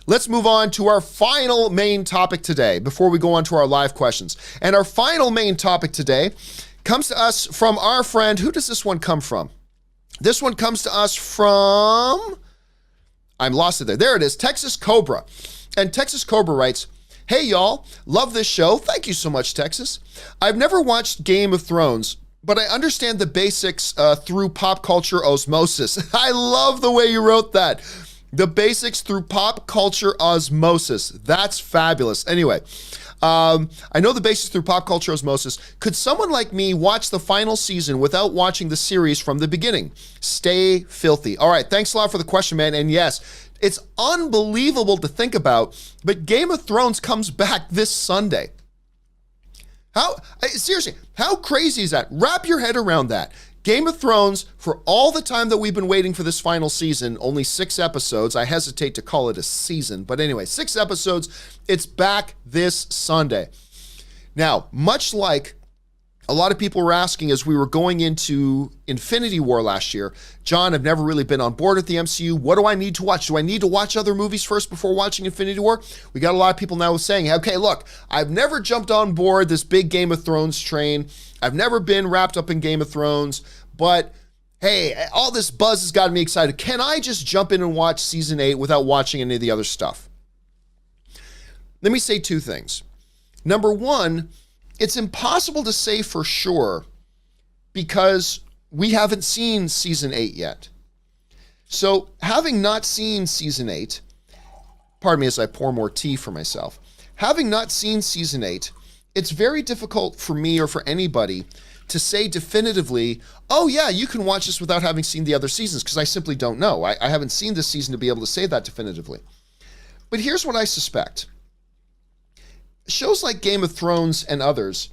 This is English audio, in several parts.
let's move on to our final main topic today before we go on to our live questions. And our final main topic today comes to us from our friend. Who does this one come from? This one comes to us from, I'm lost it there. There it is, Texas Cobra. And Texas Cobra writes, "Hey y'all, love this show." Thank you so much, Texas. "I've never watched Game of Thrones, but I understand the basics through pop culture osmosis." I love the way you wrote that. The basics through pop culture osmosis. That's fabulous. Anyway, I know the basics through pop culture osmosis. Could someone like me watch the final season without watching the series from the beginning? Stay filthy. All right, thanks a lot for the question, man. And yes, it's unbelievable to think about, but Game of Thrones comes back this Sunday. Seriously, how crazy is that? Wrap your head around that. Game of Thrones, for all the time that we've been waiting for this final season, only 6 episodes. I hesitate to call it a season, but anyway, 6 episodes. It's back this Sunday. Now, much like a lot of people were asking as we were going into Infinity War last year, "John, I've never really been on board with the MCU. What do I need to watch? Do I need to watch other movies first before watching Infinity War?" We got a lot of people now saying, "Okay, look, I've never jumped on board this big Game of Thrones train. I've never been wrapped up in Game of Thrones, but hey, all this buzz has gotten me excited. Can I just jump in and watch season 8 without watching any of the other stuff?" Let me say 2 things. Number 1, it's impossible to say for sure because we haven't seen season 8 yet. So having not seen season 8, pardon me as I pour more tea for myself, having not seen season 8, it's very difficult for me or for anybody to say definitively, "Oh yeah, you can watch this without having seen the other seasons," because I simply don't know. I haven't seen this season to be able to say that definitively. But here's what I suspect. Shows like Game of Thrones and others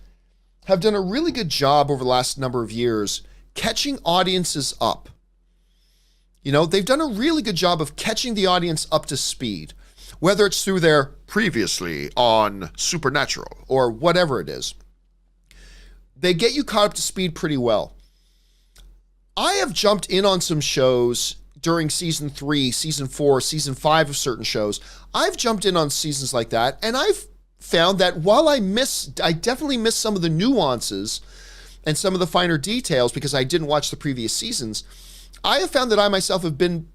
have done a really good job over the last number of years catching audiences up. You know, they've done a really good job of catching the audience up to speed, whether it's through their previously on Supernatural or whatever it is. They get you caught up to speed pretty well. I have jumped in on some shows during season 3, season 4, season 5 of certain shows. I've jumped in on seasons like that, and I've found that while I definitely miss some of the nuances and some of the finer details because I didn't watch the previous seasons, I have found that I myself have been,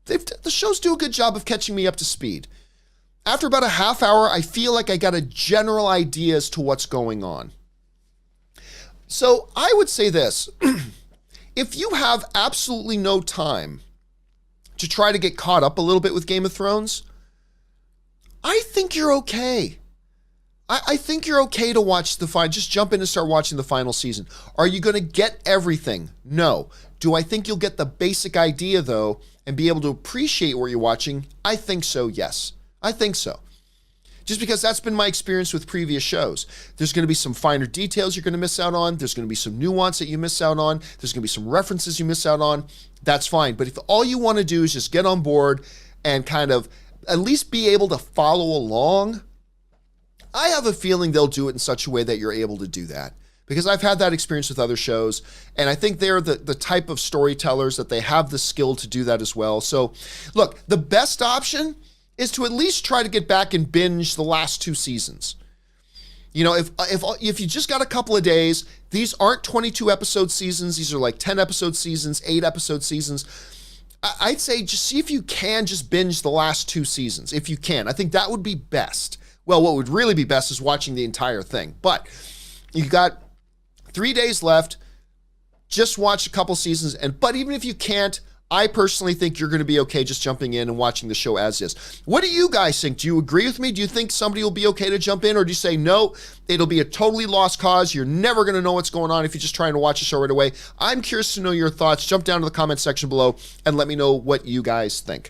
the shows do a good job of catching me up to speed. After about a half hour, I feel like I got a general idea as to what's going on. So I would say this, if you have absolutely no time to try to get caught up a little bit with Game of Thrones, I think you're okay. I think you're okay to watch just jump in and start watching the final season. Are you going to get everything? No. Do I think you'll get the basic idea though and be able to appreciate what you're watching? I think so, yes. I think so. Just because that's been my experience with previous shows. There's going to be some finer details you're going to miss out on. There's going to be some nuance that you miss out on. There's going to be some references you miss out on. That's fine. But if all you want to do is just get on board and kind of at least be able to follow along, I have a feeling they'll do it in such a way that you're able to do that. Because I've had that experience with other shows, and I think they're the type of storytellers that they have the skill to do that as well. So, look, the best option is to at least try to get back and binge the last 2 seasons. You know, if you just got a couple of days, these aren't 22 episode seasons. These are like 10 episode seasons, 8 episode seasons. I'd say just see if you can just binge the last 2 seasons, if you can. I think that would be best. Well, what would really be best is watching the entire thing. But you got 3 days left. Just watch a couple seasons. But even if you can't, I personally think you're going to be okay just jumping in and watching the show as is. What do you guys think? Do you agree with me? Do you think somebody will be okay to jump in? Or do you say, no, it'll be a totally lost cause. You're never going to know what's going on if you're just trying to watch the show right away. I'm curious to know your thoughts. Jump down to the comment section below and let me know what you guys think.